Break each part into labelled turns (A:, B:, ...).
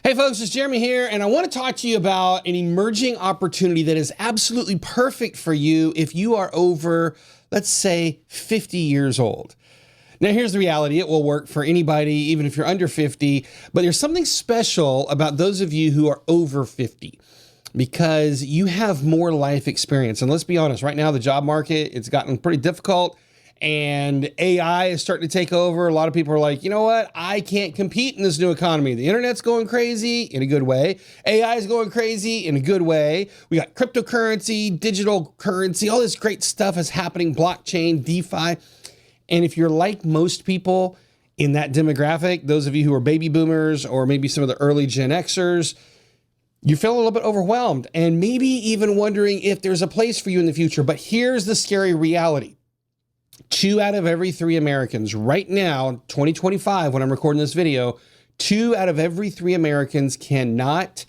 A: Hey folks, it's Jeremy here, and I want to talk to you about an emerging opportunity that is absolutely perfect for you if you are over, let's say, 50 years old. Now, here's the reality. It will work for anybody, even if you're under 50, but there's something special about those of you who are over 50 because you have more life experience. And let's be honest, right now, the job market, it's gotten pretty difficult. And AI is starting to take over. A lot of people are like, you know what? I can't compete in this new economy. The internet's going crazy in a good way. AI is going crazy in a good way. We got cryptocurrency, digital currency, all this great stuff is happening, blockchain, DeFi. And if you're like most people in that demographic, those of you who are baby boomers or maybe some of the early Gen Xers, you feel a little bit overwhelmed and maybe even wondering if there's a place for you in the future. But here's the scary reality. 2 out of every 3 Americans right now, 2025, when I'm recording this video, 2 out of every 3 Americans cannot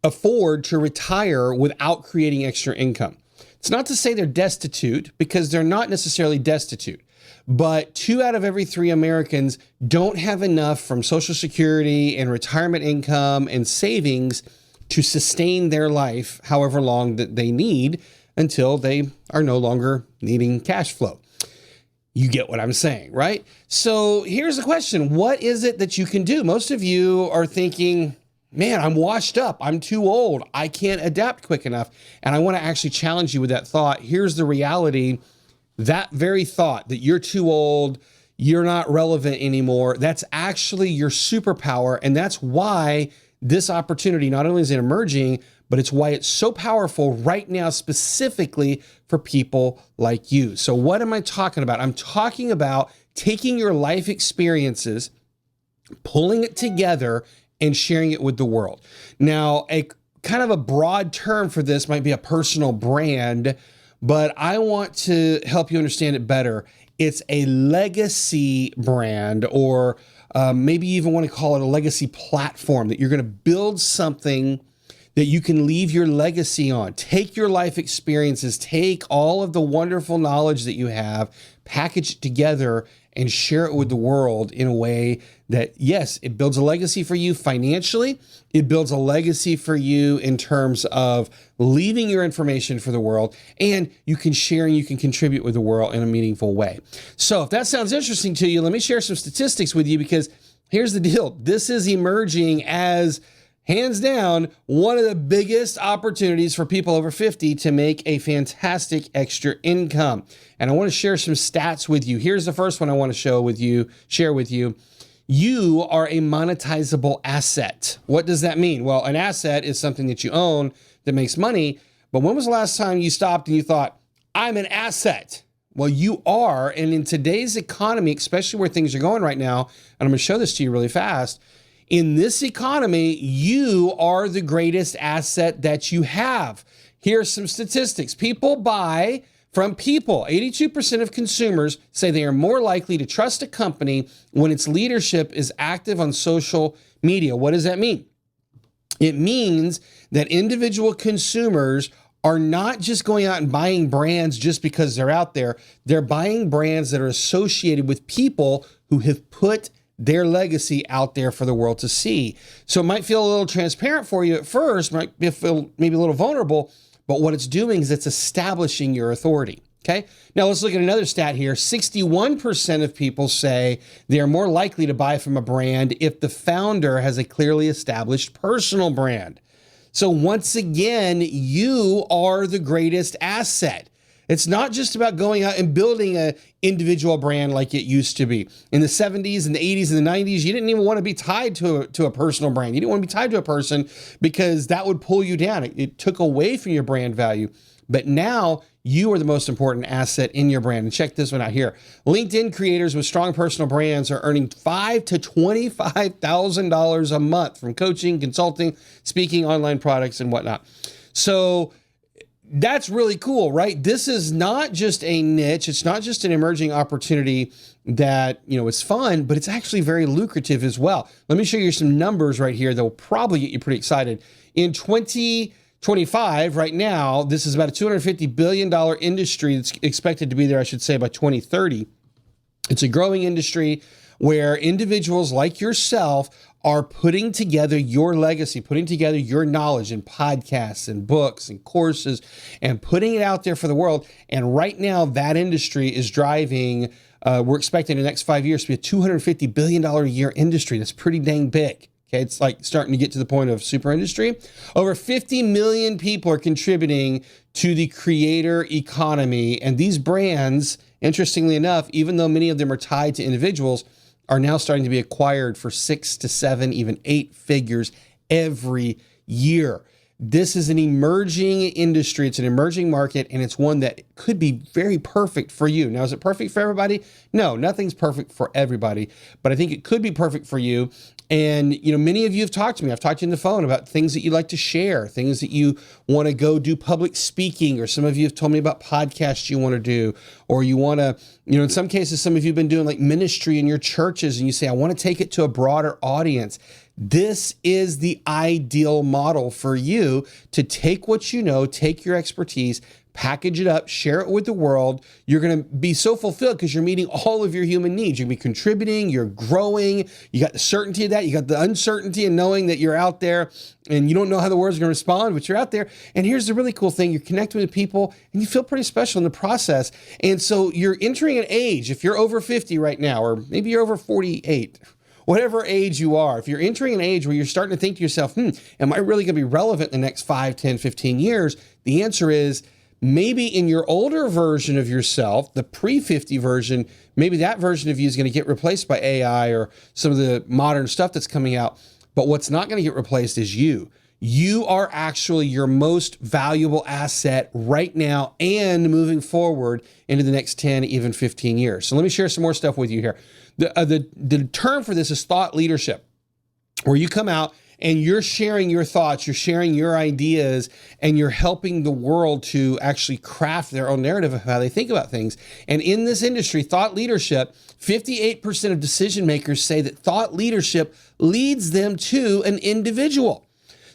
A: afford to retire without creating extra income. It's not to say they're destitute, because they're not necessarily destitute, but 2 out of every 3 Americans don't have enough from Social Security and retirement income and savings to sustain their life however long that they need until they are no longer needing cash flow. You get what I'm saying, right? So here's the question. What is it that you can do? Most of you are thinking, man, I'm washed up. I'm too old. I can't adapt quick enough. And I want to actually challenge you with that thought. Here's the reality. That very thought that you're too old, you're not relevant anymore, that's actually your superpower. And that's why this opportunity not only is it emerging, but it's why it's so powerful right now, specifically for people like you. So what am I talking about? I'm talking about taking your life experiences, pulling it together, and sharing it with the world. Now, a kind of a broad term for this might be a personal brand, but I want to help you understand it better. It's a legacy brand, or maybe you even want to call it a legacy platform, that you're going to build something that you can leave your legacy on. Take your life experiences, take all of the wonderful knowledge that you have, package it together, and share it with the world in a way that, yes, it builds a legacy for you financially. It builds a legacy for you in terms of leaving your information for the world, and you can share and you can contribute with the world in a meaningful way. So if that sounds interesting to you, let me share some statistics with you, because here's the deal. This is emerging as, hands down, one of the biggest opportunities for people over 50 to make a fantastic extra income. And I want to share some stats with you. Here's the first one I want to share with you. You are a monetizable asset. What does that mean? Well, an asset is something that you own that makes money. But when was the last time you stopped and you thought, I'm an asset? Well, you are. And in today's economy, especially where things are going right now, and I'm going to show this to you really fast, in this economy, you are the greatest asset that you have. Here's some statistics. People buy from people. 82% of consumers say they are more likely to trust a company when its leadership is active on social media. What does that mean? It means that individual consumers are not just going out and buying brands just because they're out there. They're buying brands that are associated with people who have put their legacy out there for the world to see. So it might feel a little transparent for you at first, might feel maybe a little vulnerable, but what it's doing is it's establishing your authority. Okay. Now let's look at another stat here. 61% of people say they are more likely to buy from a brand if the founder has a clearly established personal brand. So once again, you are the greatest asset. It's not just about going out and building an individual brand like it used to be. In the 70s and the 80s and the 90s, you didn't even want to be tied to a personal brand. You didn't want to be tied to a person because that would pull you down. It took away from your brand value. But now you are the most important asset in your brand. And check this one out here. LinkedIn creators with strong personal brands are earning $5,000 to $25,000 a month from coaching, consulting, speaking, online products, and whatnot. So that's really cool, right? This is not just a niche. It's not just an emerging opportunity that, is fun, but it's actually very lucrative as well. Let me show you some numbers right here that will probably get you pretty excited. In 2025, right now, this is about a $250 billion industry that's expected to be there, I should say, by 2030. It's a growing industry where individuals like yourself are putting together your legacy, putting together your knowledge in podcasts and books and courses and putting it out there for the world. And right now, that industry is driving, we're expecting in the next 5 years to be a $250 billion a year industry. That's pretty dang big. Okay, it's like starting to get to the point of super industry. Over 50 million people are contributing to the creator economy. And these brands, interestingly enough, even though many of them are tied to individuals, are now starting to be acquired for 6 to 7, even 8 figures every year. This is an emerging industry. It's an emerging market, and it's one that could be very perfect for you. Now, is it perfect for everybody? No, nothing's perfect for everybody, but I think it could be perfect for you. And, many of you have talked to me. I've talked to you on the phone about things that you like to share, things that you want to go do public speaking, or some of you have told me about podcasts you want to do, or you want to, in some cases, some of you have been doing like ministry in your churches, and you say, I want to take it to a broader audience. This is the ideal model for you to take what you know, take your expertise, package it up, share it with the world. You're going to be so fulfilled because you're meeting all of your human needs. You're going to be contributing, you're growing, you got the certainty of that, you got the uncertainty in knowing that you're out there and you don't know how the world's going to respond, but you're out there. And here's the really cool thing. You're connecting with people and you feel pretty special in the process. And so you're entering an age, if you're over 50 right now, or maybe you're over 48, whatever age you are, if you're entering an age where you're starting to think to yourself, am I really going to be relevant in the next 5, 10, 15 years? The answer is maybe in your older version of yourself, the pre-50 version, maybe that version of you is going to get replaced by AI or some of the modern stuff that's coming out. But what's not going to get replaced is you. You are actually your most valuable asset right now and moving forward into the next 10, even 15 years. So let me share some more stuff with you here. The term for this is thought leadership, where you come out and you're sharing your thoughts, you're sharing your ideas, and you're helping the world to actually craft their own narrative of how they think about things. And in this industry, thought leadership, 58% of decision makers say that thought leadership leads them to an individual.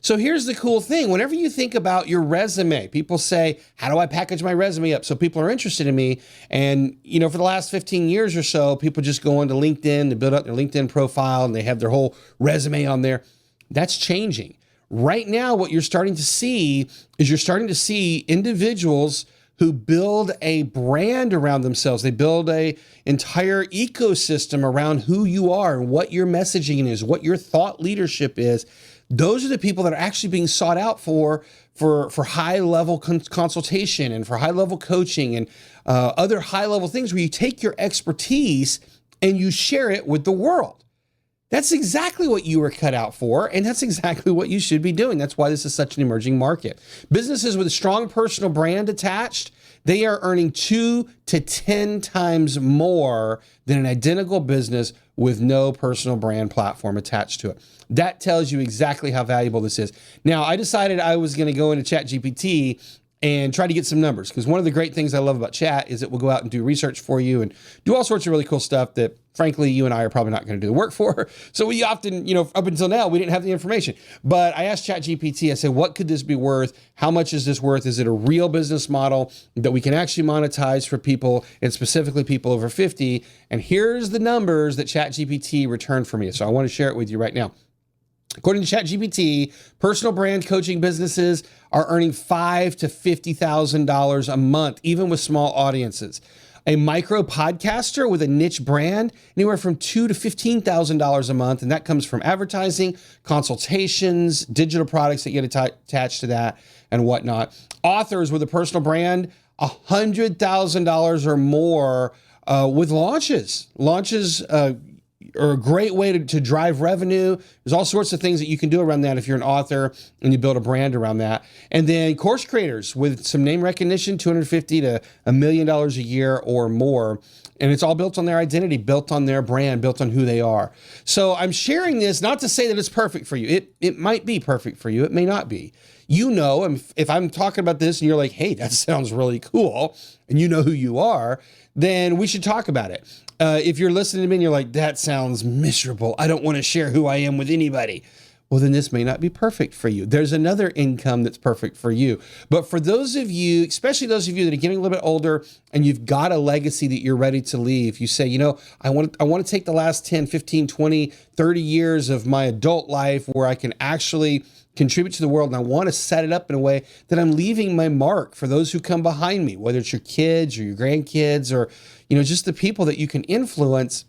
A: So here's the cool thing. Whenever you think about your resume, people say, how do I package my resume up so people are interested in me? And, for the last 15 years or so, people just go onto LinkedIn to build up their LinkedIn profile and they have their whole resume on there. That's changing. Right now, what you're starting to see is individuals who build a brand around themselves. They build an entire ecosystem around who you are and what your messaging is, what your thought leadership is. Those are the people that are actually being sought out for high-level consultation and for high-level coaching and other high-level things where you take your expertise and you share it with the world. That's exactly what you were cut out for, and that's exactly what you should be doing. That's why this is such an emerging market. Businesses with a strong personal brand attached, they are earning 2 to 10 times more than an identical business with no personal brand platform attached to it. That tells you exactly how valuable this is. Now, I decided I was going to go into ChatGPT and try to get some numbers, because one of the great things I love about Chat is it will go out and do research for you and do all sorts of really cool stuff that, frankly, you and I are probably not going to do the work for. So we often, up until now, we didn't have the information. But I asked ChatGPT, I said, what could this be worth? How much is this worth? Is it a real business model that we can actually monetize for people, and specifically people over 50? And here's the numbers that ChatGPT returned for me. So I want to share it with you right now. According to ChatGPT, personal brand coaching businesses are earning $5,000 to $50,000 a month, even with small audiences. A micro podcaster with a niche brand, anywhere from $2,000 to $15,000 a month, and that comes from advertising, consultations, digital products that get attached to that, and whatnot. Authors with a personal brand, $100,000 or more with launches. Launches are a great way to drive revenue. There's all sorts of things that you can do around that if you're an author and you build a brand around that. And then course creators with some name recognition, $250,000 to $1 million a year or more. And it's all built on their identity, built on their brand, built on who they are. So I'm sharing this not to say that it's perfect for you. It might be perfect for you. It may not be. If I'm talking about this and you're like, hey, that sounds really cool, and you know who you are, then we should talk about it. If you're listening to me and you're like, that sounds miserable, I don't want to share who I am with anybody. well, then this may not be perfect for you. There's another income that's perfect for you. But for those of you, especially those of you that are getting a little bit older and you've got a legacy that you're ready to leave, you say, you know, I want to take the last 10, 15, 20, 30 years of my adult life where I can actually contribute to the world, and I want to set it up in a way that I'm leaving my mark for those who come behind me, whether it's your kids or your grandkids or, you know, just the people that you can influence.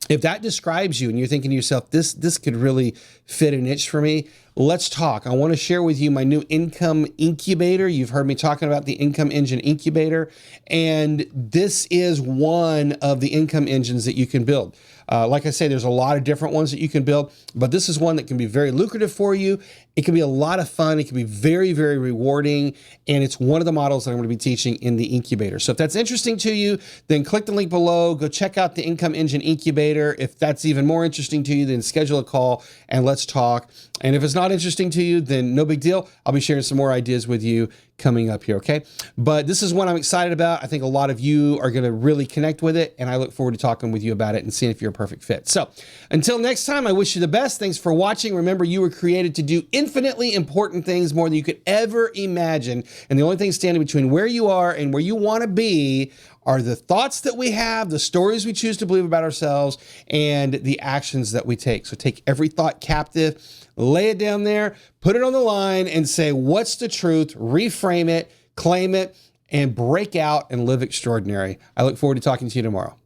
A: If that describes you and you're thinking to yourself, this could really fit a niche for me, let's talk. I want to share with you my new income incubator. You've heard me talking about the Income Engine Incubator, and this is one of the income engines that you can build. Like I say, there's a lot of different ones that you can build, but this is one that can be very lucrative for you. It can be a lot of fun. It can be very, very rewarding. And it's one of the models that I'm going to be teaching in the incubator. So if that's interesting to you, then click the link below. Go check out the Income Engine Incubator. If that's even more interesting to you, then schedule a call and let's talk. And if it's not interesting to you, then no big deal. I'll be sharing some more ideas with you coming up here, okay? But this is one I'm excited about. I think a lot of you are going to really connect with it, and I look forward to talking with you about it and seeing if you're a perfect fit. So until next time, I wish you the best. Thanks for watching. Remember, you were created to do infinitely important things, more than you could ever imagine. And the only thing standing between where you are and where you want to be are the thoughts that we have, the stories we choose to believe about ourselves, and the actions that we take. So take every thought captive, lay it down there, put it on the line, and say, what's the truth? Reframe it, claim it, and break out and live extraordinary. I look forward to talking to you tomorrow.